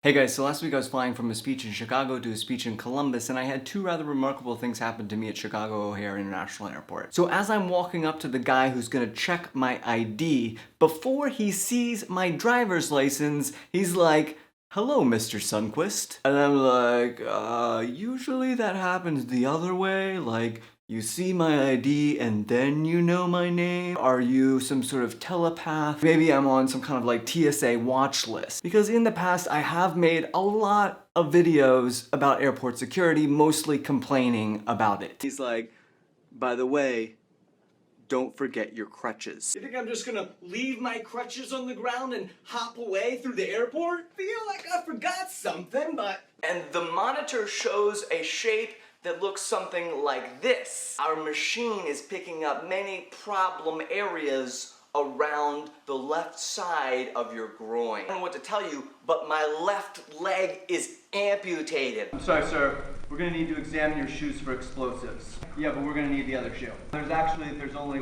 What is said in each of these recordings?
Hey guys, so last week I was flying from a speech in Chicago to a speech in Columbus, and I had two rather remarkable things happen to me at Chicago O'Hare International Airport. So as I'm walking up to the guy who's gonna check my ID, before he sees my driver's license, he's like, "Hello, Mr. Sundquist." And I'm like, usually that happens the other way, like, you see my ID and then you know my name? Are you some sort of telepath? Maybe I'm on some kind of like TSA watch list. Because in the past I have made a lot of videos about airport security, mostly complaining about it. He's like, by the way, don't forget your crutches. You think I'm just gonna leave my crutches on the ground and hop away through the airport? Feel like I forgot something, but... And the monitor shows a shape that looks something like this. Our machine is picking up many problem areas around the left side of your groin. I don't know what to tell you, but my left leg is amputated. I'm sorry, sir. We're gonna need to examine your shoes for explosives. Yeah, but we're gonna need the other shoe. There's only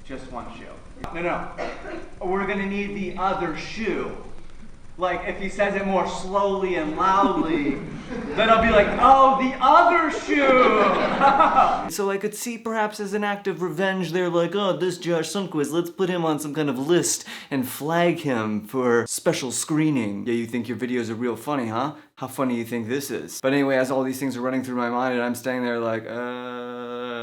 just one shoe. No. We're gonna need the other shoe. Like, if he says it more slowly and loudly, then I'll be like, oh, the other shoe! So I could see perhaps as an act of revenge, they're like, oh, this Josh Sundquist, let's put him on some kind of list and flag him for special screening. Yeah, you think your videos are real funny, huh? How funny you think this is? But anyway, as all these things are running through my mind and I'm standing there like,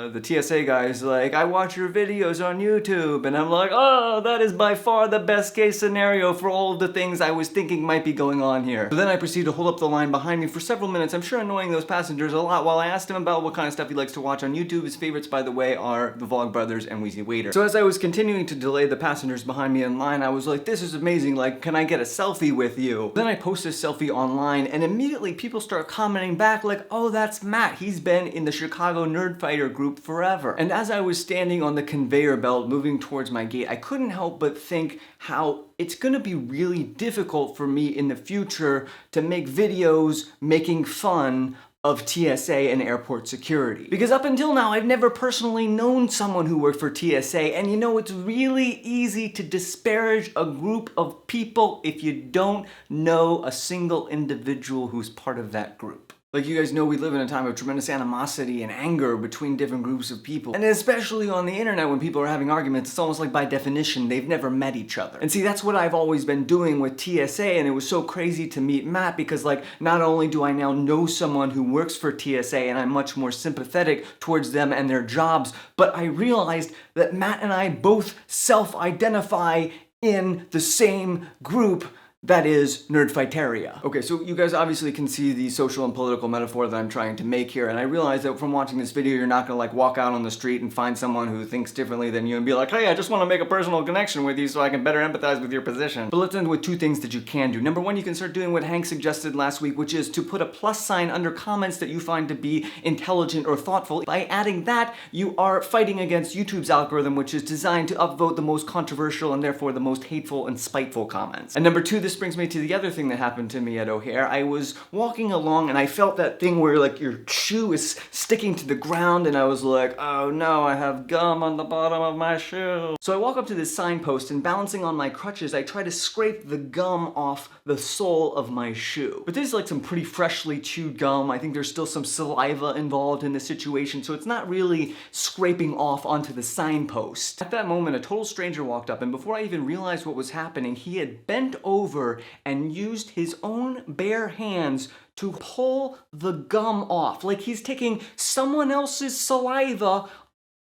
the TSA guy's like, I watch your videos on YouTube, and I'm like, oh, that is by far the best case scenario for all of the things I was thinking might be going on here. So then I proceed to hold up the line behind me for several minutes, I'm sure annoying those passengers a lot, while I asked him about what kind of stuff he likes to watch on YouTube. His favorites, by the way, are the Vlogbrothers and Wheezy Waiter. So as I was continuing to delay the passengers behind me in line, I was like, this is amazing, like, can I get a selfie with you? Then I post a selfie online, and immediately people start commenting back like, oh, that's Matt, he's been in the Chicago Nerdfighter group forever. And as I was standing on the conveyor belt moving towards my gate, I couldn't help but think how it's gonna be really difficult for me in the future to make videos making fun of TSA and airport security. Because up until now, I've never personally known someone who worked for TSA, and you know, it's really easy to disparage a group of people if you don't know a single individual who's part of that group. Like, you guys know, we live in a time of tremendous animosity and anger between different groups of people. And especially on the internet, when people are having arguments, it's almost like by definition, they've never met each other. And see, that's what I've always been doing with TSA, and it was so crazy to meet Matt because, like, not only do I now know someone who works for TSA and I'm much more sympathetic towards them and their jobs, but I realized that Matt and I both self-identify in the same group, that is Nerdfighteria. Okay, so you guys obviously can see the social and political metaphor that I'm trying to make here, and I realize that from watching this video, you're not gonna like walk out on the street and find someone who thinks differently than you and be like, hey, I just wanna make a personal connection with you so I can better empathize with your position. But let's end with two things that you can do. Number one, you can start doing what Hank suggested last week, which is to put a plus sign under comments that you find to be intelligent or thoughtful. By adding that, you are fighting against YouTube's algorithm, which is designed to upvote the most controversial and therefore the most hateful and spiteful comments. And number two, this brings me to the other thing that happened to me at O'Hare. I was walking along and I felt that thing where like your shoe is sticking to the ground, and I was like, oh no, I have gum on the bottom of my shoe. So I walk up to this signpost, and balancing on my crutches, I try to scrape the gum off the sole of my shoe. But this is like some pretty freshly chewed gum. I think there's still some saliva involved in this situation, so it's not really scraping off onto the signpost. At that moment, a total stranger walked up, and before I even realized what was happening, he had bent over and used his own bare hands to pull the gum off. Like he's taking someone else's saliva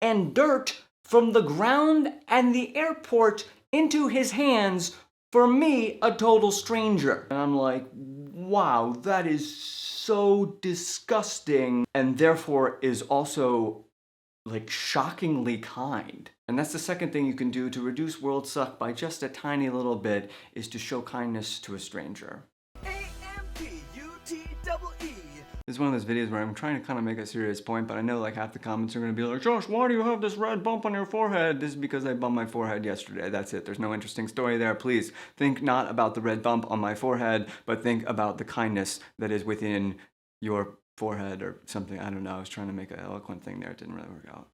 and dirt from the ground and the airport into his hands for me, a total stranger. And I'm like, wow, that is so disgusting, and therefore is also like shockingly kind. And that's the second thing you can do to reduce world suck by just a tiny little bit, is to show kindness to a stranger. A-M-P-U-T-E-E. This is one of those videos where I'm trying to kind of make a serious point, but I know like half the comments are going to be like, Josh, why do you have this red bump on your forehead? This is because I bumped my forehead yesterday. That's it. There's no interesting story there. Please think not about the red bump on my forehead, but think about the kindness that is within your forehead or something. I don't know. I was trying to make an eloquent thing there. It didn't really work out.